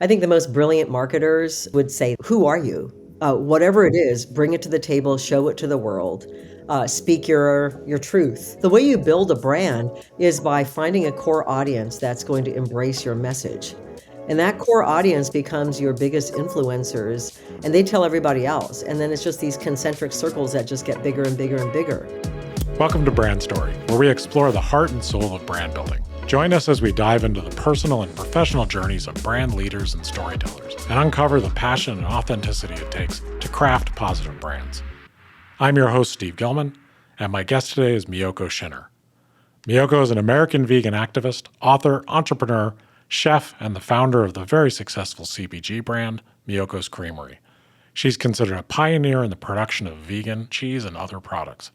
I think the most brilliant marketers would say, who are you? Whatever it is, bring it to the table, show it to the world, speak your truth. The way you build a brand is by finding a core audience that's going to embrace your message. And that core audience becomes your biggest influencers, and they tell everybody else. And then it's just these concentric circles that just get bigger and bigger and bigger. Welcome to Brand Story, where we explore the heart and soul of brand building. Join us as we dive into the personal and professional journeys of brand leaders and storytellers and uncover the passion and authenticity it takes to craft positive brands. I'm your host, Steve Gilman, and my guest today is Miyoko Schinner. Miyoko is an American vegan activist, author, entrepreneur, chef, and the founder of the very successful CPG brand, Miyoko's Creamery. She's considered a pioneer in the production of vegan cheese and other products.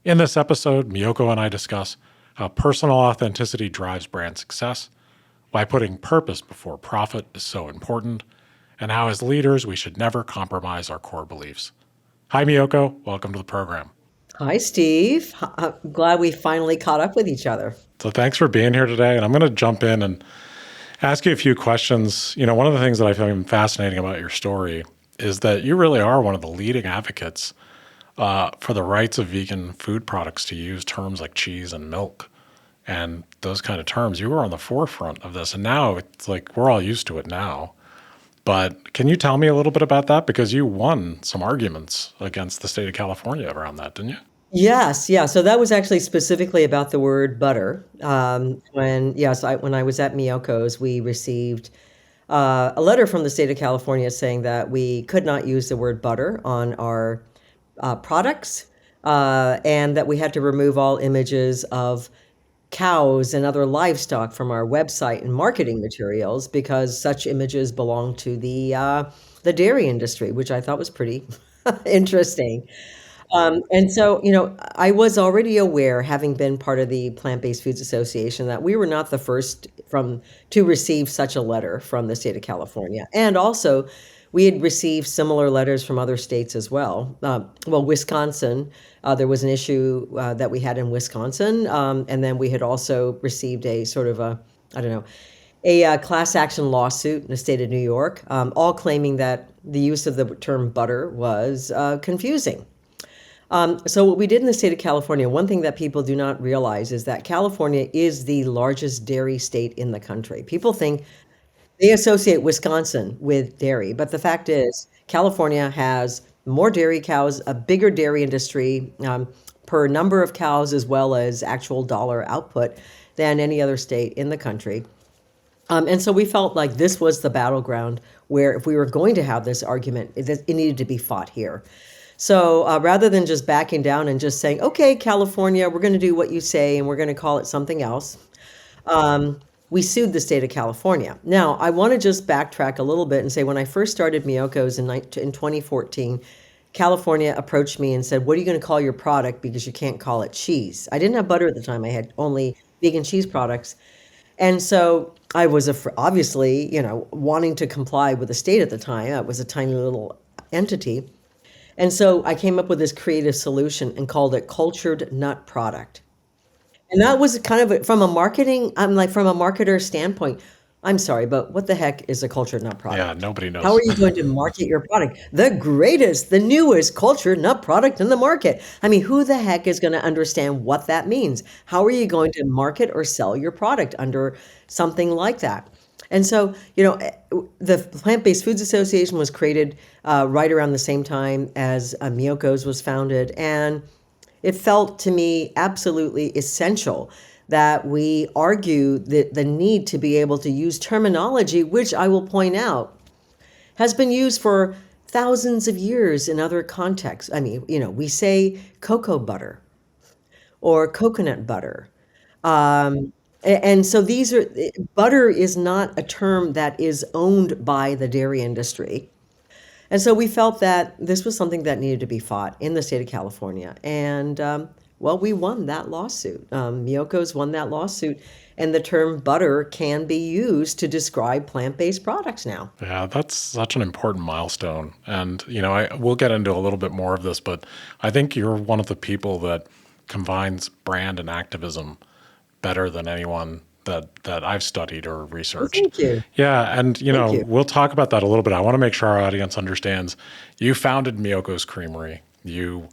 In this episode, Miyoko and I discuss how personal authenticity drives brand success, why putting purpose before profit is so important, and how as leaders we should never compromise our core beliefs. Hi, Miyoko. Welcome to the program. Hi, Steve. I'm glad we finally caught up with each other. So thanks for being here today. And I'm going to jump in and ask you a few questions. You know, one of the things that I find fascinating about your story is that you really are one of the leading advocates for the rights of vegan food products to use terms like cheese and milk and those kind of terms. You were on the forefront of this, and now it's like we're all used to it now. But can you tell me a little bit about that? Because you won some arguments against the state of California around that, didn't you? Yes, yeah. So that was actually specifically about the word butter. When I was at Miyoko's, we received a letter from the state of California saying that we could not use the word butter on our products, and that we had to remove all images of cows and other livestock from our website and marketing materials because such images belong to the dairy industry, which I thought was pretty interesting. And so, I was already aware, having been part of the Plant-Based Foods Association, that we were not the first to receive such a letter from the state of California. And also, we had received similar letters from other states as well. Wisconsin, there was an issue that we had in Wisconsin. And then we had also received a sort of a class action lawsuit in the state of New York, all claiming that the use of the term butter was confusing. So what we did in the state of California, one thing that people do not realize is that California is the largest dairy state in the country. People think they associate Wisconsin with dairy, but the fact is California has more dairy cows, a bigger dairy industry per number of cows as well as actual dollar output than any other state in the country. And so we felt like this was the battleground where if we were going to have this argument, it needed to be fought here. So rather than just backing down and just saying, okay, California, we're going to do what you say and we're going to call it something else, we sued the state of California. Now, I want to just backtrack a little bit and say when I first started Miyoko's in 2014, California approached me and said, what are you going to call your product because you can't call it cheese? I didn't have butter at the time. I had only vegan cheese products. And so I was obviously, wanting to comply with the state at the time. It was a tiny little entity. And so I came up with this creative solution and called it cultured nut product. And that was kind of from a marketer standpoint, I'm sorry, but what the heck is a cultured nut product? Yeah, nobody knows. How are you going to market your product? The greatest, the newest cultured nut product in the market. I mean, who the heck is going to understand what that means? How are you going to market or sell your product under something like that? And so, the Plant-Based Foods Association was created right around the same time as Miyoko's was founded. And it felt to me absolutely essential that we argue the need to be able to use terminology, which I will point out has been used for thousands of years in other contexts. I mean, we say cocoa butter or coconut butter. And so butter is not a term that is owned by the dairy industry. And so we felt that this was something that needed to be fought in the state of California. And, we won that lawsuit. Miyoko's won that lawsuit. And the term butter can be used to describe plant-based products now. Yeah, that's such an important milestone. And, we'll get into a little bit more of this, but I think you're one of the people that combines brand and activism better than anyone that I've studied or Well, researched. thank you. Yeah, and Thank you. we'll talk about that a little bit. I want to make sure our audience understands. You founded Miyoko's Creamery. You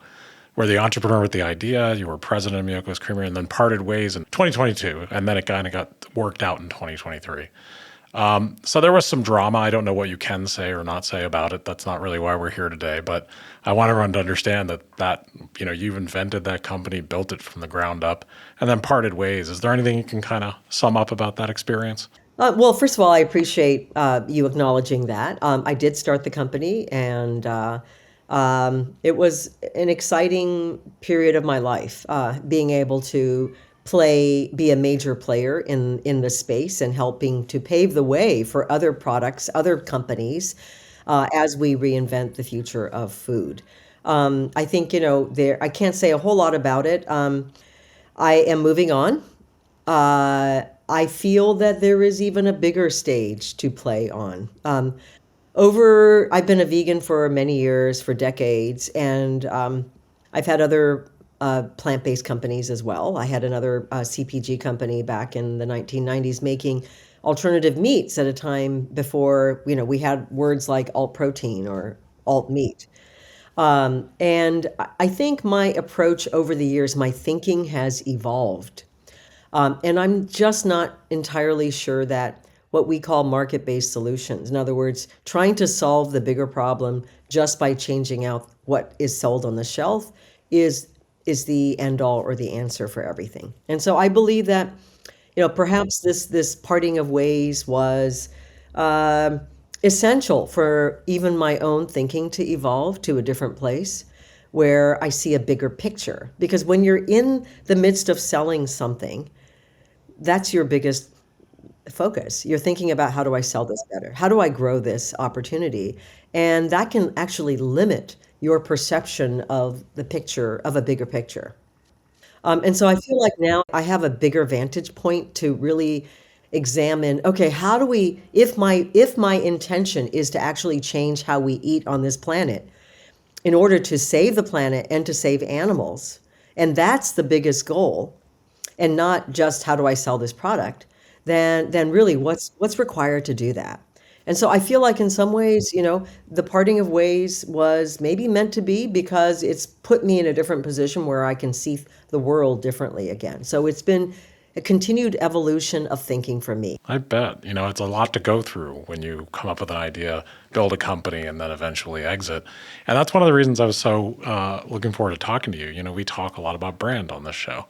were the entrepreneur with the idea. You were president of Miyoko's Creamery, and then parted ways in 2022, and then it kind of got worked out in 2023. So there was some drama. I don't know what you can say or not say about it. That's not really why we're here today. But I want everyone to understand that you've invented that company, built it from the ground up, and then parted ways. Is there anything you can kind of sum up about that experience? Well, first of all, I appreciate you acknowledging that. I did start the company, and it was an exciting period of my life, being able to be a major player in the space and helping to pave the way for other products, other companies, as we reinvent the future of food. I think, I can't say a whole lot about it. I am moving on. I feel that there is even a bigger stage to play on. I've been a vegan for many years, for decades, and I've had other plant-based companies as well. I had another CPG company back in the 1990s making alternative meats at a time before, we had words like alt protein or alt meat. And I think my approach over the years, my thinking has evolved. And I'm just not entirely sure that what we call market-based solutions, in other words, trying to solve the bigger problem just by changing out what is sold on the shelf, is the end all or the answer for everything. And so I believe that, perhaps this parting of ways was um essential for even my own thinking to evolve to a different place where I see a bigger picture. Because when you're in the midst of selling something, that's your biggest focus. You're thinking about, how do I sell this better? How do I grow this opportunity? And that can actually limit your perception of the picture, of a bigger picture. And so I feel like now I have a bigger vantage point to really examine, okay, how do we, if my intention is to actually change how we eat on this planet in order to save the planet and to save animals, and that's the biggest goal, and not just how do I sell this product, then really what's required to do that. And so I feel like in some ways, the parting of ways was maybe meant to be, because it's put me in a different position where I can see the world differently again. So it's been a continued evolution of thinking for me. I bet. It's a lot to go through when you come up with an idea, build a company, and then eventually exit. And that's one of the reasons I was so looking forward to talking to you. We talk a lot about brand on this show,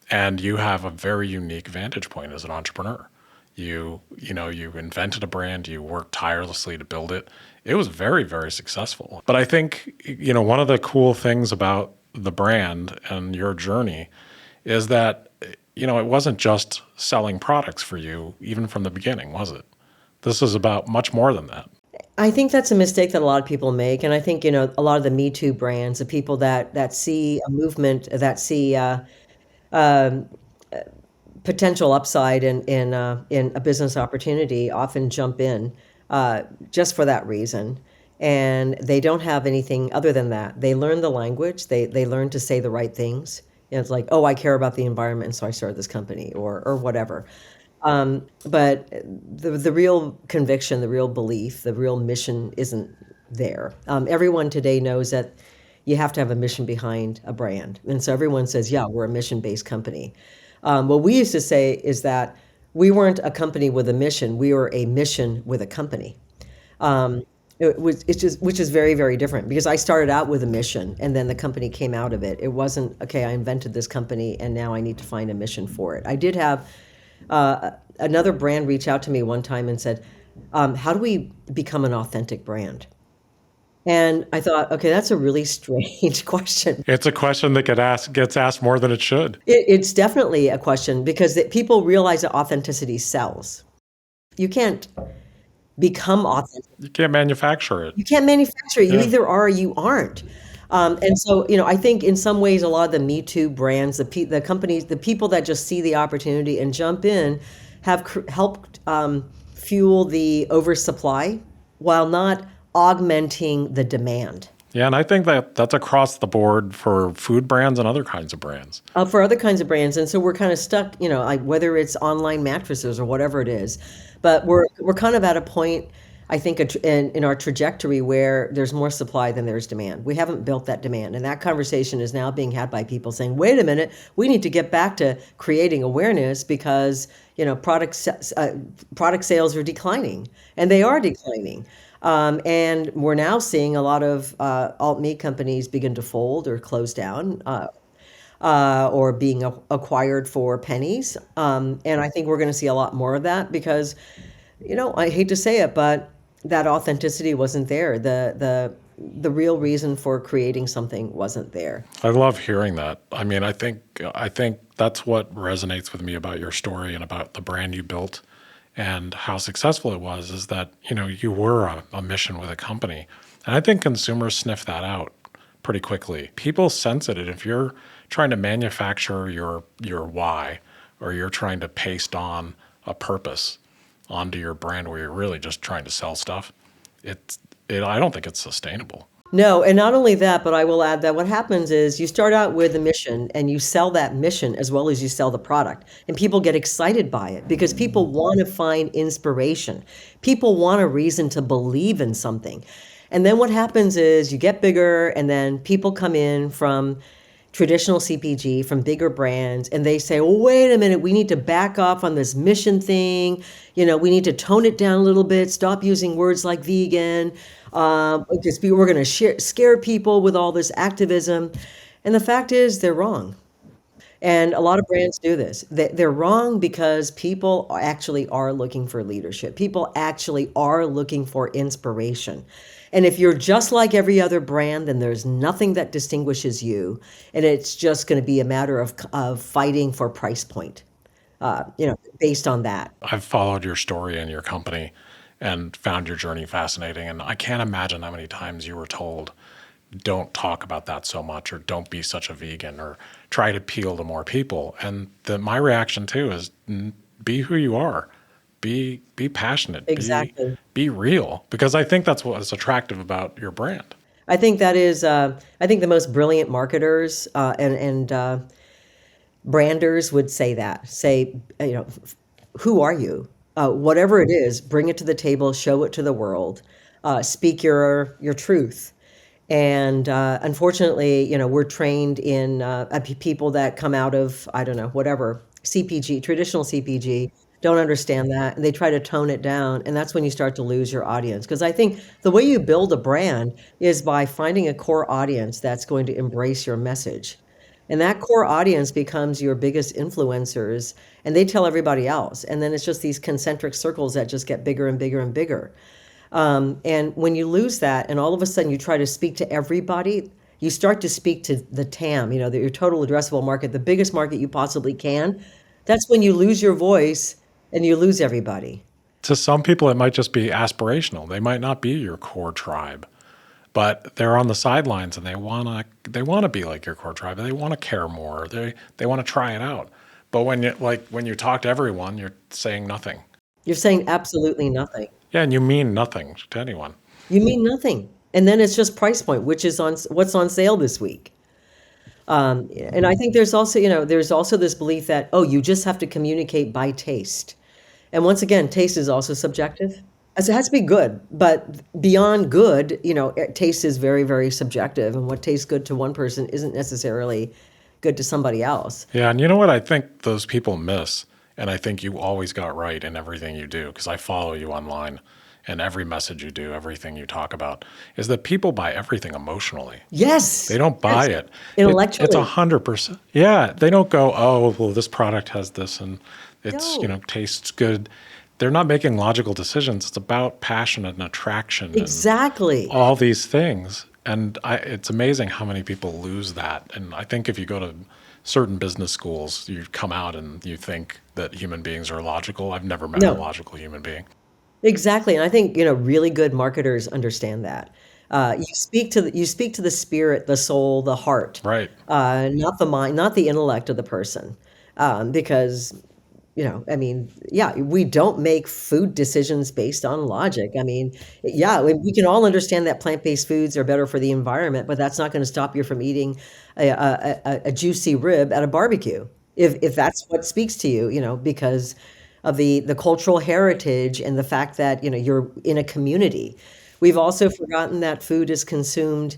and you have a very unique vantage point as an entrepreneur. You invented a brand, you worked tirelessly to build it. It was very, very successful. But I think, one of the cool things about the brand and your journey is that, it wasn't just selling products for you, even from the beginning, was it? This is about much more than that. I think that's a mistake that a lot of people make. And I think, a lot of the Me Too brands, the people that see a movement, that see um, potential upside in a business opportunity, often jump in just for that reason. And they don't have anything other than that. They learn the language. They learn to say the right things. It's like, oh, I care about the environment, and so I started this company, or whatever. But the real conviction, the real belief, the real mission isn't there. Everyone today knows that you have to have a mission behind a brand. And so everyone says, yeah, we're a mission-based company. What we used to say is that we weren't a company with a mission, we were a mission with a company. Um, which is very, very different, because I started out with a mission and then the company came out of it. It wasn't, okay, I invented this company and now I need to find a mission for it. I did have another brand reach out to me one time and said, how do we become an authentic brand? And I thought, okay, that's a really strange question. It's a question that gets asked more than it should. It's definitely a question, because people realize that authenticity sells. You can't become authentic. You can't manufacture it. You can't manufacture it. You Yeah. either are or you aren't. And so, I think in some ways, a lot of the Me Too brands, the companies, the people that just see the opportunity and jump in, have helped fuel the oversupply while not augmenting the demand. Yeah, and I think that that's across the board for food brands and other kinds of brands. For other kinds of brands. And so we're kind of stuck, like whether it's online mattresses or whatever it is. But we're kind of at a point, I think, in our trajectory where there's more supply than there's demand. We haven't built that demand, and that conversation is now being had by people saying, "Wait a minute, we need to get back to creating awareness because product sales are declining, and they are declining." And we're now seeing a lot of alt meat companies begin to fold or close down. Or being acquired for pennies. And I think we're going to see a lot more of that because, I hate to say it, but that authenticity wasn't there. The real reason for creating something wasn't there. I love hearing that. I mean, I think that's what resonates with me about your story and about the brand you built and how successful it was is that, you were a mission with a company. And I think consumers sniff that out pretty quickly. People sense it. And if you're trying to manufacture your why, or you're trying to paste on a purpose onto your brand where you're really just trying to sell stuff, I don't think it's sustainable. No, and not only that, but I will add that what happens is you start out with a mission and you sell that mission as well as you sell the product. And people get excited by it because people want to find inspiration. People want a reason to believe in something. And then what happens is you get bigger, and then people come in from traditional CPG, from bigger brands, and they say, well, wait a minute, we need to back off on this mission thing. We need to tone it down a little bit, stop using words like vegan. Because we're going to scare people with all this activism. And the fact is, they're wrong. And a lot of brands do this. They're wrong because people actually are looking for leadership. People actually are looking for inspiration. And if you're just like every other brand, then there's nothing that distinguishes you. And it's just going to be a matter of fighting for price point, based on that. I've followed your story and your company and found your journey fascinating. And I can't imagine how many times you were told, don't talk about that so much, or don't be such a vegan, or try to appeal to more people. And my reaction too is be who you are. Be passionate. Exactly. Be real. Because I think that's what's attractive about your brand. I think that is, I think the most brilliant marketers and branders would say that. Say, who are you? Whatever it is, bring it to the table, show it to the world, speak your truth. And unfortunately, we're trained in people that come out of, I don't know, whatever, CPG, traditional CPG, don't understand that. And they try to tone it down. And that's when you start to lose your audience. Because I think the way you build a brand is by finding a core audience that's going to embrace your message. And that core audience becomes your biggest influencers, and they tell everybody else. And then it's just these concentric circles that just get bigger and bigger and bigger. And when you lose that, and all of a sudden you try to speak to everybody, you start to speak to the TAM, your total addressable market, the biggest market you possibly can. That's when you lose your voice and you lose everybody. To some people, it might just be aspirational. They might not be your core tribe, but they're on the sidelines and they wanna be like your core tribe. They want to care more. They want to try it out. But when you talk to everyone, you're saying nothing. You're saying absolutely nothing. Yeah, and you mean nothing to anyone. You mean nothing. And then it's just price point, which is on what's on sale this week. And I think there's also this belief that, oh, you just have to communicate by taste. And once again, taste is also subjective. As it has to be good, but beyond good, taste is very, very subjective. And what tastes good to one person isn't necessarily good to somebody else. Yeah, and you know what I think those people miss, and I think you always got right in everything you do, because I follow you online, and every message you do, everything you talk about, is that people buy everything emotionally. Yes. They don't buy Yes. it. It's Intellectually. 100%. Yeah, they don't go, oh, well, this product has this, and it's No. tastes good. They're not making logical decisions. It's about passion and attraction and Exactly. all these things. And it's amazing how many people lose that. And I think if you go to certain business schools, you come out and you think that human beings are logical. I've never met a No. logical human being. Exactly. And I think, really good marketers understand that. You speak to the spirit, the soul, the heart, Right. not the mind, not the intellect of the person. Because I mean, yeah, we don't make food decisions based on logic. I mean, yeah, we can all understand that plant-based foods are better for the environment, but that's not going to stop you from eating a juicy rib at a barbecue. If that's what speaks to you, because of the cultural heritage and the fact that, you're in a community. We've also forgotten that food is consumed.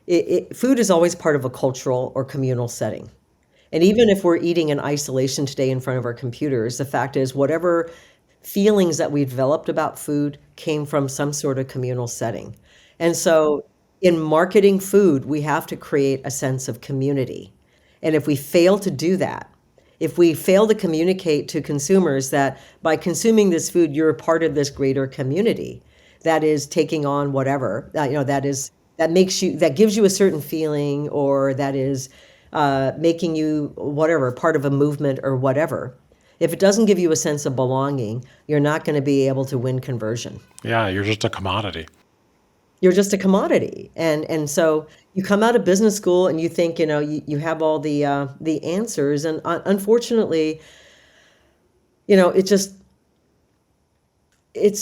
Food is always part of a cultural or communal setting. And even if we're eating in isolation today in front of our computers, the fact is, whatever feelings that we developed about food came from some sort of communal setting. And so, in marketing food, we have to create a sense of community. And if we fail to do that, if we fail to communicate to consumers that by consuming this food, you're a part of this greater community that is taking on whatever, that makes you, that gives you a certain feeling, or that is making you whatever, part of a movement or whatever. If it doesn't give you a sense of belonging, you're not going to be able to win conversion. Yeah, you're just a commodity. You're just a commodity. And so you come out of business school and you think, you have all the answers. And unfortunately, it's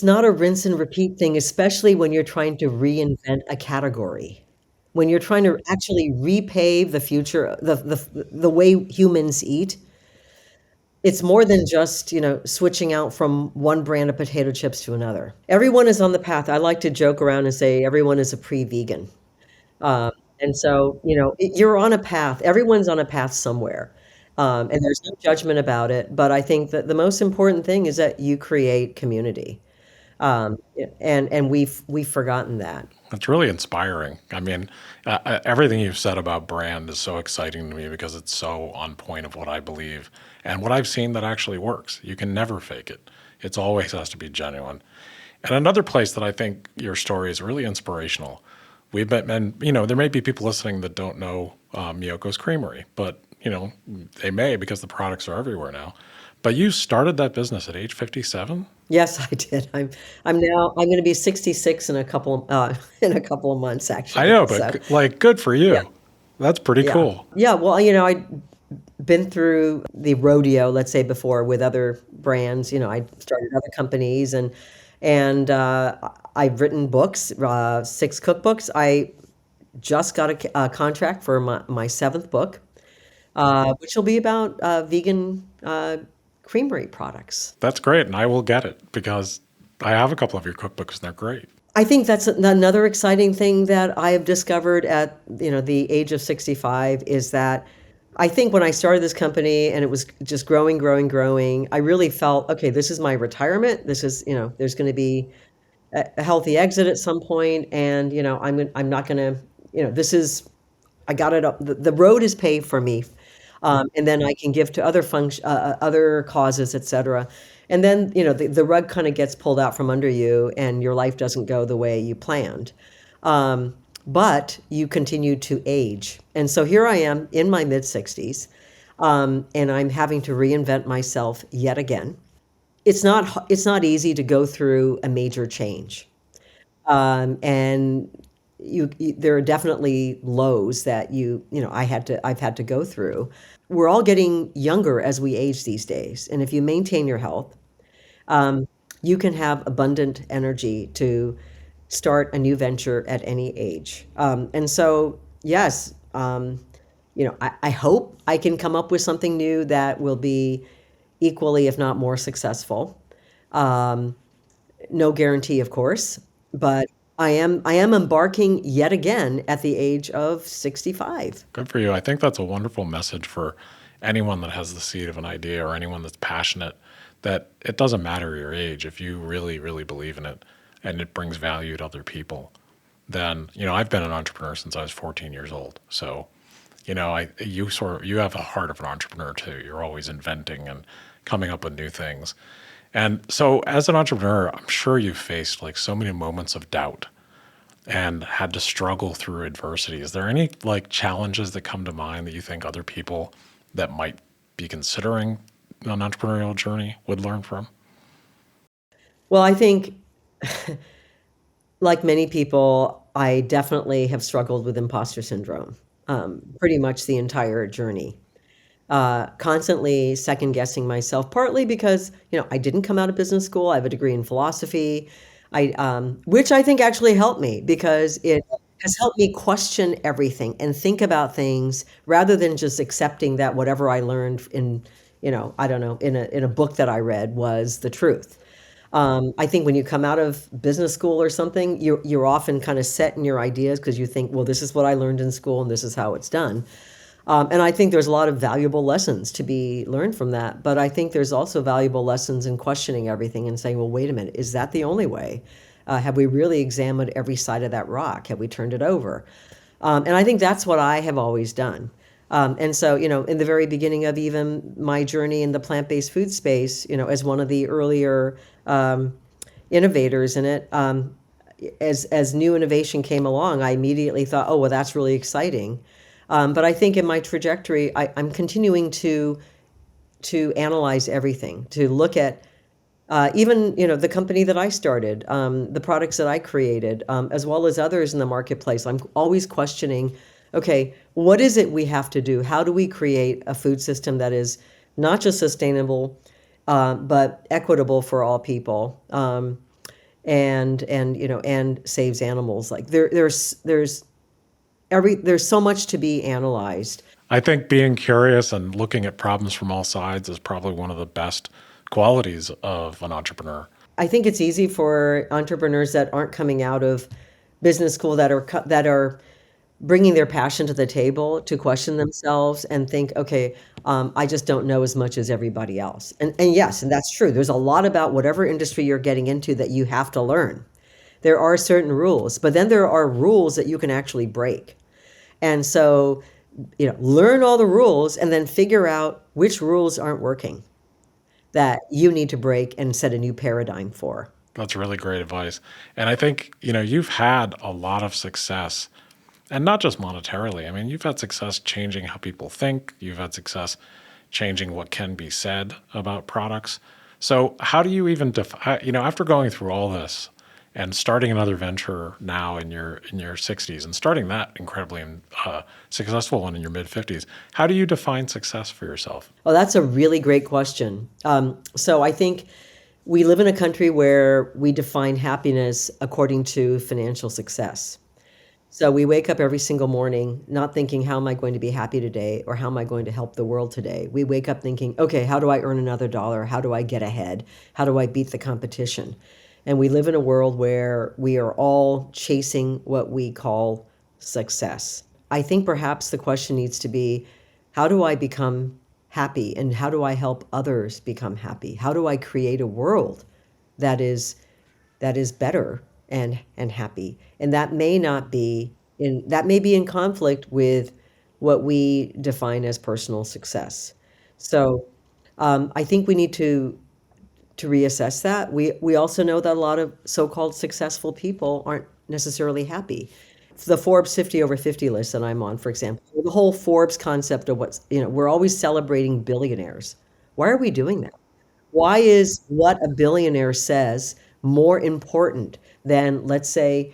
not a rinse and repeat thing, especially when you're trying to reinvent a category. When you're trying to actually repave the future, the way humans eat, it's more than just, switching out from one brand of potato chips to another. Everyone is on the path. I like to joke around and say everyone is a pre-vegan. Um, and so, you're on a path. Everyone's on a path somewhere. And there's no judgment about it. But I think that the most important thing is that you create community. And we've forgotten that. It's really inspiring. I mean, everything you've said about brand is so exciting to me because it's so on point of what I believe and what I've seen that actually works. You can never fake it. It's always has to be genuine. And another place that I think your story is really inspirational. We've been, and there may be people listening that don't know Miyoko's Creamery, but they may because the products are everywhere now. But you started that business at age 57. Yes, I did. I'm going to be 66 in a couple in a couple of months I actually. know, but So, like, good for yeah. you. That's pretty Yeah. cool. Yeah, well, I'd been through the rodeo, let's say, before with other brands. I started other companies, and I've written books, 6 cookbooks. I just got a contract for my 7th book, which will be about vegan creamery products. That's great, and I will get it because I have a couple of your cookbooks and they're great. I think that's another exciting thing that I have discovered at, the age of 65 is that I think when I started this company and it was just growing, growing, growing, I really felt, okay, this is my retirement. This is, there's going to be a healthy exit at some point, and I'm not going to, this is, I got it up. The road is paved for me, and then I can give to other causes, etc. And then the rug kind of gets pulled out from under you, and your life doesn't go the way you planned. But you continue to age, and so here I am in my mid 60s, and I'm having to reinvent myself yet again. It's not easy to go through a major change, and there are definitely lows that I've had to go through. We're all getting younger as we age these days, and if you maintain your health, you can have abundant energy to start a new venture at any age. And so, yes, I hope I can come up with something new that will be equally, if not more successful. Um, no guarantee, of course, but I am embarking yet again at the age of 65. Good for you. I think that's a wonderful message for anyone that has the seed of an idea or anyone that's passionate that it doesn't matter your age. If you really, really believe in it and it brings value to other people, then, I've been an entrepreneur since I was 14 years old. So, you have a heart of an entrepreneur too. You're always inventing and coming up with new things. And so as an entrepreneur, I'm sure you've faced like so many moments of doubt and had to struggle through adversity. Is there any like challenges that come to mind that you think other people that might be considering an entrepreneurial journey would learn from? Well, I think, like many people, I definitely have struggled with imposter syndrome, pretty much the entire journey. constantly second guessing myself, partly because, I didn't come out of business school. I have a degree in philosophy, which I think actually helped me because it has helped me question everything and think about things rather than just accepting that whatever I learned in, I don't know, in a book that I read was the truth. I think when you come out of business school or something, you're often kind of set in your ideas because you think, well, this is what I learned in school and this is how it's done. And I think there's a lot of valuable lessons to be learned from that. But I think there's also valuable lessons in questioning everything and saying, well, wait a minute, is that the only way? Have we really examined every side of that rock? Have we turned it over? And I think that's what I have always done. And so, in the very beginning of even my journey in the plant-based food space, as one of the earlier innovators in it, as new innovation came along, I immediately thought, oh, well, that's really exciting. But I think in my trajectory, I'm continuing to analyze everything, to look at even the company that I started, the products that I created, as well as others in the marketplace. I'm always questioning, okay, what is it we have to do? How do we create a food system that is not just sustainable, but equitable for all people, and saves animals? Like there's so much to be analyzed. I think being curious and looking at problems from all sides is probably one of the best qualities of an entrepreneur. I think it's easy for entrepreneurs that aren't coming out of business school that are bringing their passion to the table to question themselves and think, okay, I just don't know as much as everybody else. And yes, and that's true. There's a lot about whatever industry you're getting into that you have to learn. There are certain rules, but then there are rules that you can actually break. And so, learn all the rules and then figure out which rules aren't working that you need to break and set a new paradigm for. That's really great advice. And I think, you've had a lot of success, and not just monetarily. I mean, you've had success changing how people think, you've had success changing what can be said about products. So, how do you even define, after going through all this and starting another venture now in your 60s and starting that incredibly successful one in your mid 50s, how do you define success for yourself? Well, that's a really great question. So I think we live in a country where we define happiness according to financial success. So we wake up every single morning not thinking, how am I going to be happy today or how am I going to help the world today? We wake up thinking, okay, how do I earn another dollar? How do I get ahead? How do I beat the competition? And we live in a world where we are all chasing what we call success. I think perhaps the question needs to be, how do I become happy and how do I help others become happy? How do I create a world that is better and happy? And that may be in conflict with what we define as personal success. So I think we need to reassess that. We also know that a lot of so-called successful people aren't necessarily happy. The Forbes 50 over 50 list that I'm on, for example, the whole Forbes concept of we're always celebrating billionaires. Why are we doing that? Why is what a billionaire says more important than, let's say,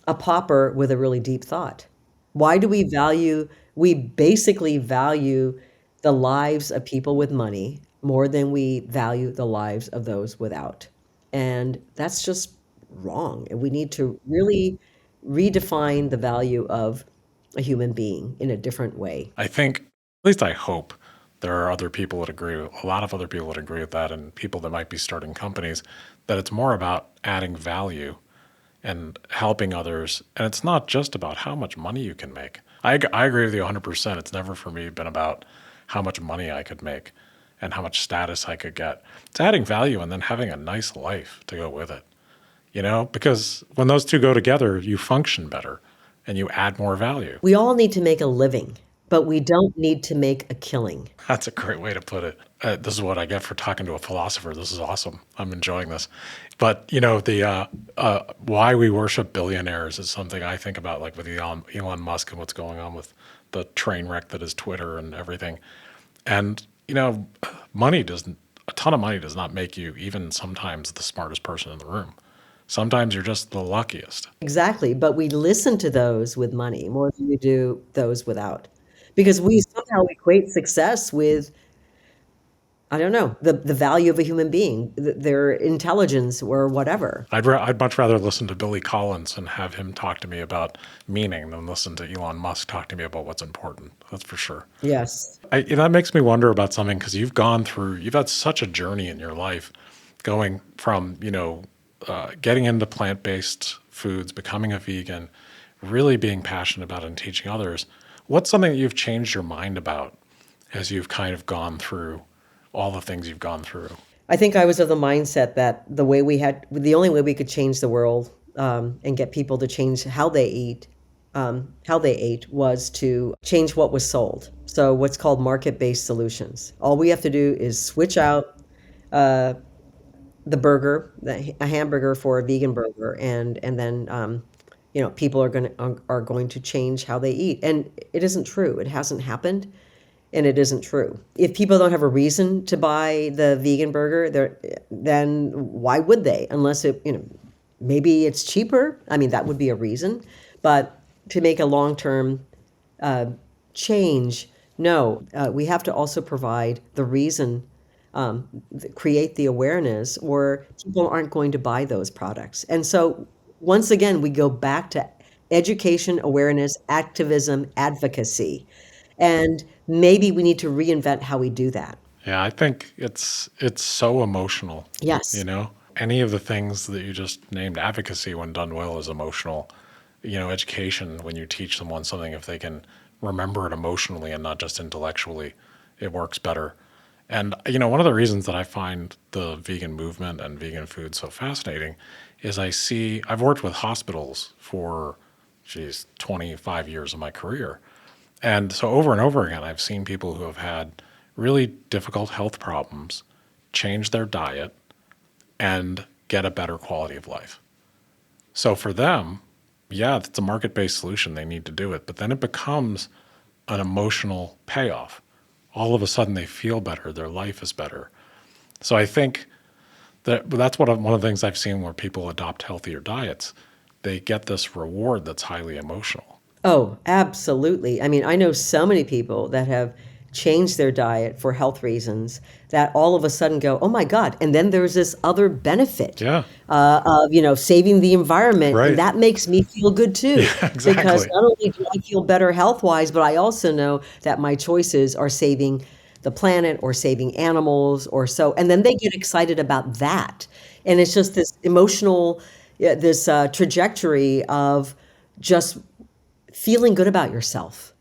a pauper with a really deep thought? Why do we basically value the lives of people with money more than we value the lives of those without? And that's just wrong. And we need to really redefine the value of a human being in a different way. I think, at least I hope, there are other people that agree, a lot of other people that agree with that, and people that might be starting companies, that it's more about adding value and helping others. And it's not just about how much money you can make. I agree with you 100%. It's never for me been about how much money I could make and how much status I could get. It's adding value and then having a nice life to go with it. Because when those two go together, you function better and you add more value. We all need to make a living, but we don't need to make a killing. That's a great way to put it. This is what I get for talking to a philosopher. This is awesome. I'm enjoying this. But the why we worship billionaires is something I think about, like with Elon Musk and what's going on with the train wreck that is Twitter and everything. And money doesn't. A ton of money does not make you even sometimes the smartest person in the room. Sometimes you're just the luckiest. Exactly. But we listen to those with money more than we do those without. because we somehow equate success with, I don't know, the value of a human being, their intelligence or whatever. I'd much rather listen to Billy Collins and have him talk to me about meaning than listen to Elon Musk talk to me about what's important. That's for sure. Yes. That makes me wonder about something because you've had such a journey in your life, going from getting into plant-based foods, becoming a vegan, really being passionate about it and teaching others. What's something that you've changed your mind about as you've kind of gone through all the things you've gone through? I think I was of the mindset that the only way we could change the world, and get people to change how they ate was to change what was sold. So what's called market-based solutions. All we have to do is switch out a hamburger for a vegan burger, and then people are going to change how they eat. And it isn't true. It hasn't happened. And it isn't true. If people don't have a reason to buy the vegan burger, then why would they? Unless maybe it's cheaper. I mean, that would be a reason. But to make a long-term change, no, we have to also provide the reason, create the awareness, or people aren't going to buy those products. And so, once again, we go back to education, awareness, activism, advocacy. And maybe we need to reinvent how we do that. Yeah, I think it's so emotional. Yes. Any of the things that you just named, advocacy when done well is emotional. Education, when you teach someone something, if they can remember it emotionally and not just intellectually, it works better. And one of the reasons that I find the vegan movement and vegan food so fascinating is I've worked with hospitals for 25 years of my career. And so over and over again, I've seen people who have had really difficult health problems change their diet and get a better quality of life. So for them, yeah, it's a market-based solution. They need to do it. But then it becomes an emotional payoff. All of a sudden, they feel better. Their life is better. So I think that's one of the things I've seen where people adopt healthier diets. They get this reward that's highly emotional. Oh, absolutely. I mean, I know so many people that have changed their diet for health reasons that all of a sudden go, oh my God. And then there's this other benefit, Yeah, of, saving the environment. And right. that makes me feel good too. Yeah, Because exactly. not only do I feel better health wise, but I also know that my choices are saving the planet or saving animals or so. And then they get excited about that. And it's just this emotional, yeah, this trajectory of just feeling good about yourself.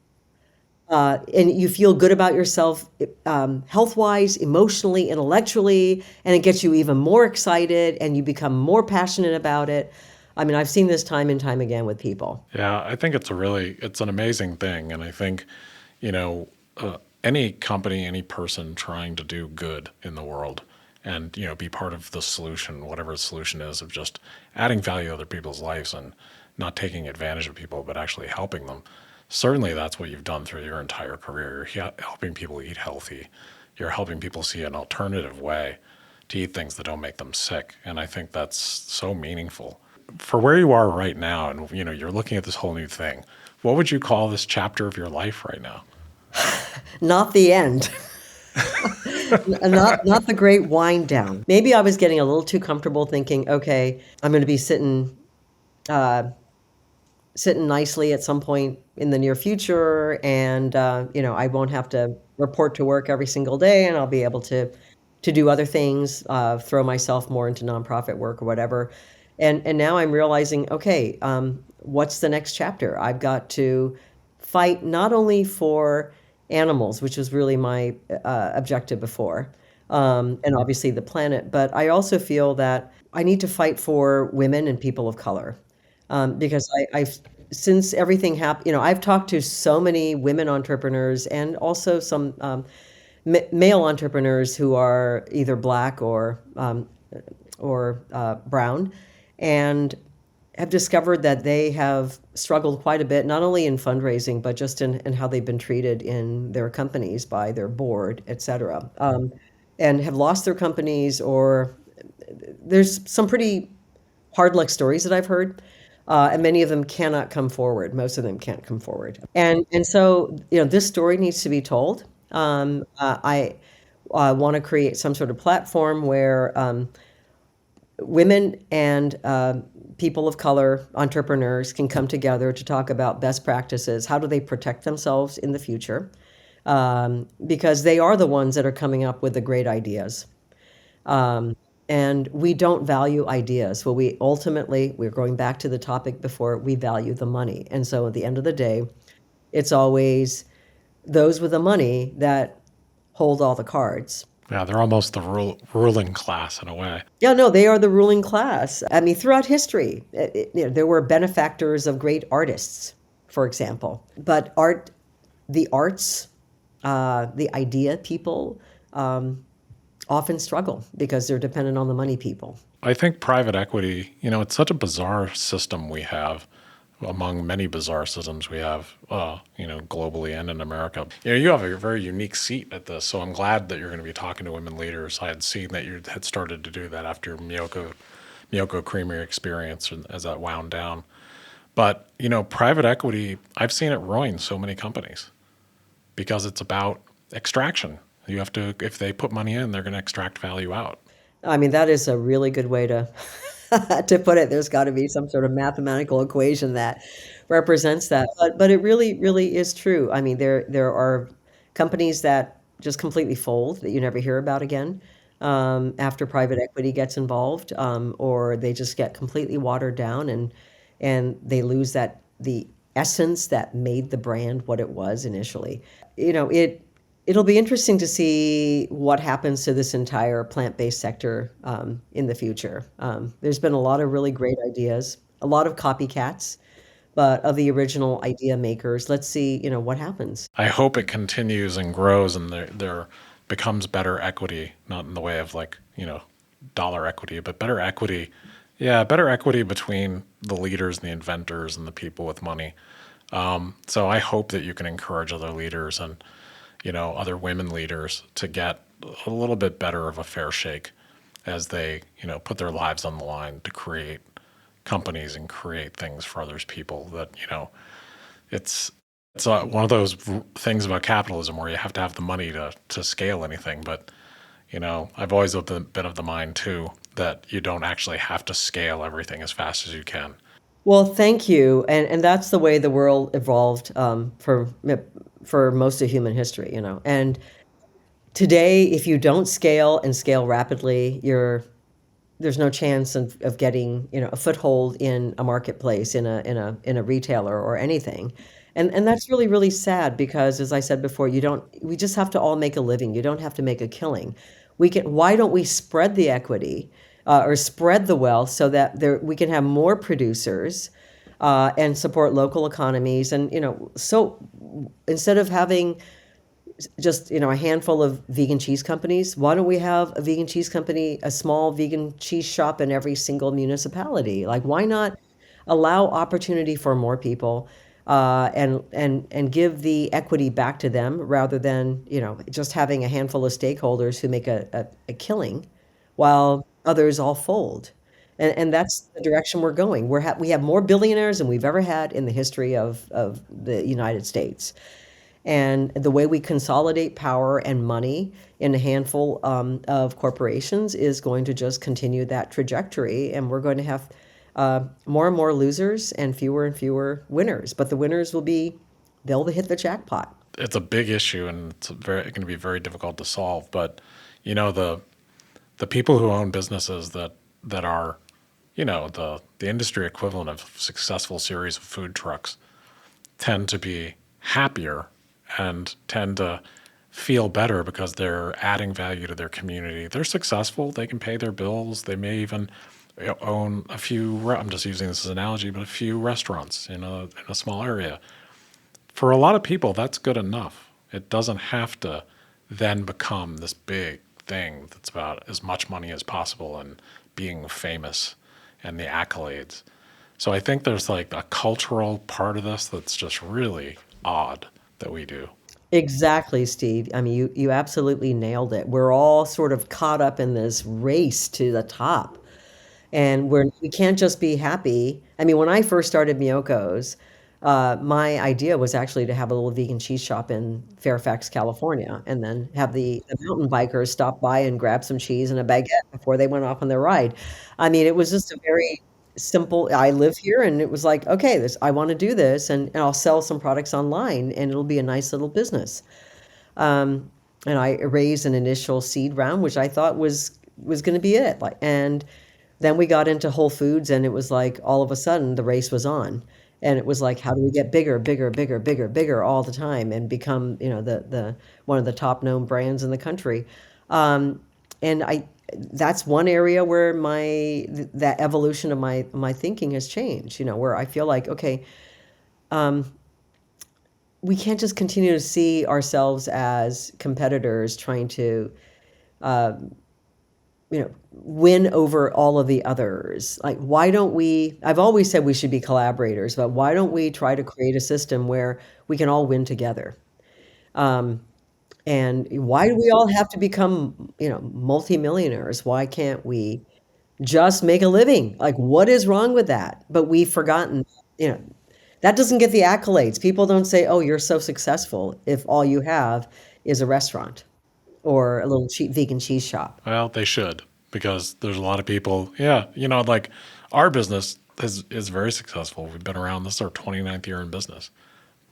And you feel good about yourself, health wise, emotionally, intellectually, and it gets you even more excited and you become more passionate about it. I mean, I've seen this time and time again with people. Yeah, I think it's an amazing thing. And I think, you know, any company, any person trying to do good in the world and, be part of the solution, whatever the solution is, of just adding value to other people's lives and not taking advantage of people, but actually helping them. Certainly that's what you've done through your entire career. You're helping people eat healthy. You're helping people see an alternative way to eat things that don't make them sick. And I think that's so meaningful. For where you are right now, and you're looking at this whole new thing, what would you call this chapter of your life right now? Not the end. Not the great wind down. Maybe I was getting a little too comfortable thinking, okay, I'm going to be sitting nicely at some point in the near future, and I won't have to report to work every single day, and I'll be able to do other things, throw myself more into nonprofit work or whatever. And now I'm realizing, okay, what's the next chapter? I've got to fight not only for animals, which was really my objective before, and obviously the planet, but I also feel that I need to fight for women and people of color, because I've since everything happened, I've talked to so many women entrepreneurs and also some male entrepreneurs who are either black or brown, and have discovered that they have struggled quite a bit, not only in fundraising, but just in how they've been treated in their companies by their board, et cetera, and have lost their companies, or there's some pretty hard luck stories that I've heard. And many of them cannot come forward. Most of them can't come forward. And so, this story needs to be told. I want to create some sort of platform where women and people of color, entrepreneurs, can come together to talk about best practices. How do they protect themselves in the future? Because they are the ones that are coming up with the great ideas. Um, and we don't value ideas. Well, we're going back to the topic before, we value the money. And so at the end of the day, it's always those with the money that hold all the cards. Yeah, they're almost the ruling class in a way. Yeah, no, they are the ruling class. I mean, throughout history, there were benefactors of great artists, for example. But the arts, the idea people often struggle because they're dependent on the money people. I think private equity, it's such a bizarre system we have among many bizarre systems we have, globally and in America. You have a very unique seat at this, so I'm glad that you're going to be talking to women leaders. I had seen that you had started to do that after Miyoko Creamery experience and as that wound down. But, private equity, I've seen it ruin so many companies because it's about extraction. You have to, if they put money in, they're going to extract value out. I mean, that is a really good way to to put it. There's got to be some sort of mathematical equation that represents that. But it really, really is true. I mean, there are companies that just completely fold that you never hear about again after private equity gets involved, or they just get completely watered down and they lose the essence that made the brand what it was initially. It'll be interesting to see what happens to this entire plant-based sector in the future. There's been a lot of really great ideas, a lot of copycats, but of the original idea makers, let's see, what happens. I hope it continues and grows and there becomes better equity, not in the way of like, dollar equity, but better equity. Yeah, better equity between the leaders and the inventors and the people with money. So I hope that you can encourage other leaders and, other women leaders to get a little bit better of a fair shake as they, put their lives on the line to create companies and create things for others people that, it's one of those things about capitalism where you have to have the money to scale anything. But, I've always been of the mind too that you don't actually have to scale everything as fast as you can. Well, thank you. And that's the way the world evolved for most of human history, And today, if you don't scale and scale rapidly, there's no chance of getting, a foothold in a marketplace, in a retailer or anything. And that's really, really sad because, as I said before, we just have to all make a living. You don't have to make a killing. Why don't we spread the equity, or spread the wealth so that we can have more producers, and support local economies. And, so instead of having just, a handful of vegan cheese companies, why don't we have a vegan cheese company, a small vegan cheese shop in every single municipality? Like, why not allow opportunity for more people, and give the equity back to them rather than, just having a handful of stakeholders who make a killing while others all fold. And that's the direction we're going. We have more billionaires than we've ever had in the history of the United States. And the way we consolidate power and money in a handful of corporations is going to just continue that trajectory. And we're going to have more and more losers and fewer winners. But the winners they'll hit the jackpot. It's a big issue and it's going to be very difficult to solve. But, the people who own businesses that are, the industry equivalent of successful series of food trucks tend to be happier and tend to feel better because they're adding value to their community. They're successful. They can pay their bills. They may even own a few, I'm just using this as an analogy, but a few restaurants in a small area. For a lot of people, that's good enough. It doesn't have to then become this big thing that's about as much money as possible and being famous and the accolades. So I think there's like a cultural part of this that's just really odd that we do. Exactly, Steve. I mean, you absolutely nailed it. We're all sort of caught up in this race to the top. And we can't just be happy. I mean, when I first started Miyoko's, my idea was actually to have a little vegan cheese shop in Fairfax, California, and then have the mountain bikers stop by and grab some cheese and a baguette before they went off on their ride. I mean, it was just a very simple, I live here, and it was like, okay, I want to do this, and I'll sell some products online, and it'll be a nice little business. Um, and I raised an initial seed round, which I thought was going to be it. Like, and then we got into Whole Foods, and it was like all of a sudden the race was on, and it was like, how do we get bigger, bigger, bigger, bigger, bigger all the time, and become, the one of the top known brands in the country. And that's one area where that evolution of my thinking has changed. Where I feel like, okay, we can't just continue to see ourselves as competitors trying to win over all of the others. Like, why don't we, I've always said we should be collaborators, but why don't we try to create a system where we can all win together? Um, and why do we all have to become, multimillionaires? Why can't we just make a living? Like, what is wrong with that? But we've forgotten, you know, that doesn't get the accolades. People don't say, "Oh, you're so successful," if all you have is a restaurant or a little cheap vegan cheese shop. Well, they should, because there's a lot of people. Yeah, like our business is very successful. We've been around. This is our 29th year in business.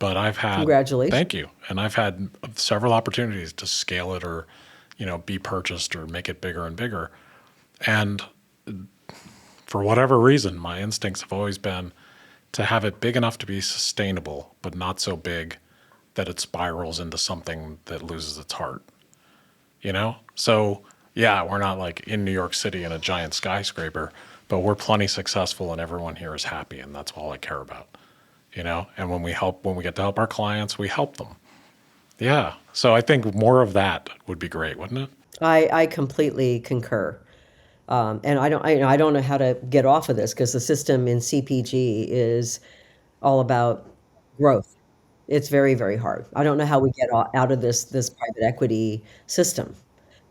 But Congratulations. thank you. And I've had several opportunities to scale it or, be purchased or make it bigger and bigger. And for whatever reason, my instincts have always been to have it big enough to be sustainable, but not so big that it spirals into something that loses its heart. So yeah, we're not like in New York City in a giant skyscraper, but we're plenty successful and everyone here is happy, and that's all I care about. And when we get to help our clients, we help them. Yeah. So I think more of that would be great, wouldn't it? I completely concur. And I don't know how to get off of this because the system in CPG is all about growth. It's very, very hard. I don't know how we get out of this private equity system.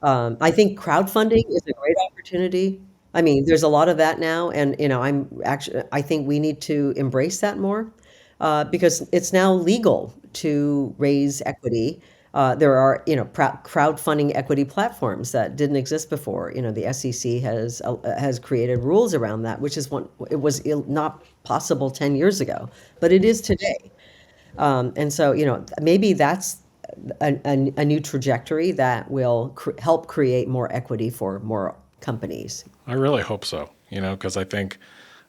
I think crowdfunding is a great opportunity. I mean, there's a lot of that now, and I think we need to embrace that more because it's now legal to raise equity. There are, crowdfunding equity platforms that didn't exist before. The SEC has created rules around that, which is it was not possible 10 years ago, but it is today. And so, maybe that's a new trajectory that will help create more equity for more companies. I really hope so, because I think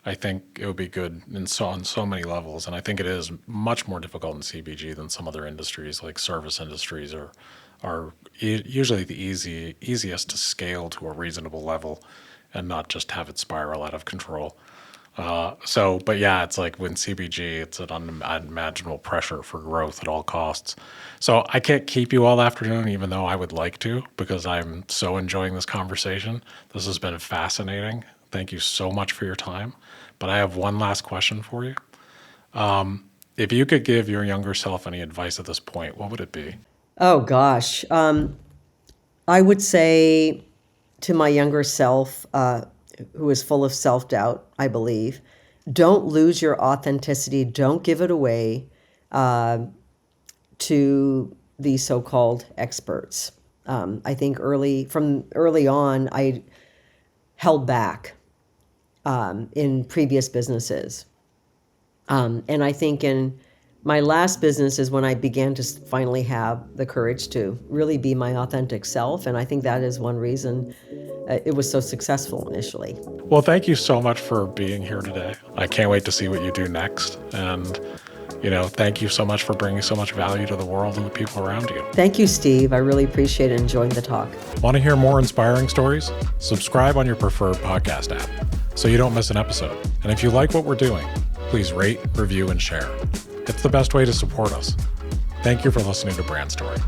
it would be good on so many levels, and I think it is much more difficult in CPG than some other industries, like service industries are usually the easiest to scale to a reasonable level, and not just have it spiral out of control. But yeah, it's like when CPG, it's an unimaginable pressure for growth at all costs. So I can't keep you all afternoon, even though I would like to, because I'm so enjoying this conversation. This has been fascinating. Thank you so much for your time. But I have one last question for you. If you could give your younger self any advice at this point, what would it be? Oh gosh. I would say to my younger self, who is full of self-doubt, I believe, don't lose your authenticity. Don't give it away to the so-called experts. I think from early on, I held back in previous businesses. And I think in my last business is when I began to finally have the courage to really be my authentic self. And I think that is one reason it was so successful initially. Well, thank you so much for being here today. I can't wait to see what you do next. And, thank you so much for bringing so much value to the world and the people around you. Thank you, Steve. I really appreciate it, enjoying the talk. Want to hear more inspiring stories? Subscribe on your preferred podcast app so you don't miss an episode. And if you like what we're doing, please rate, review, and share. It's the best way to support us. Thank you for listening to Brand Story.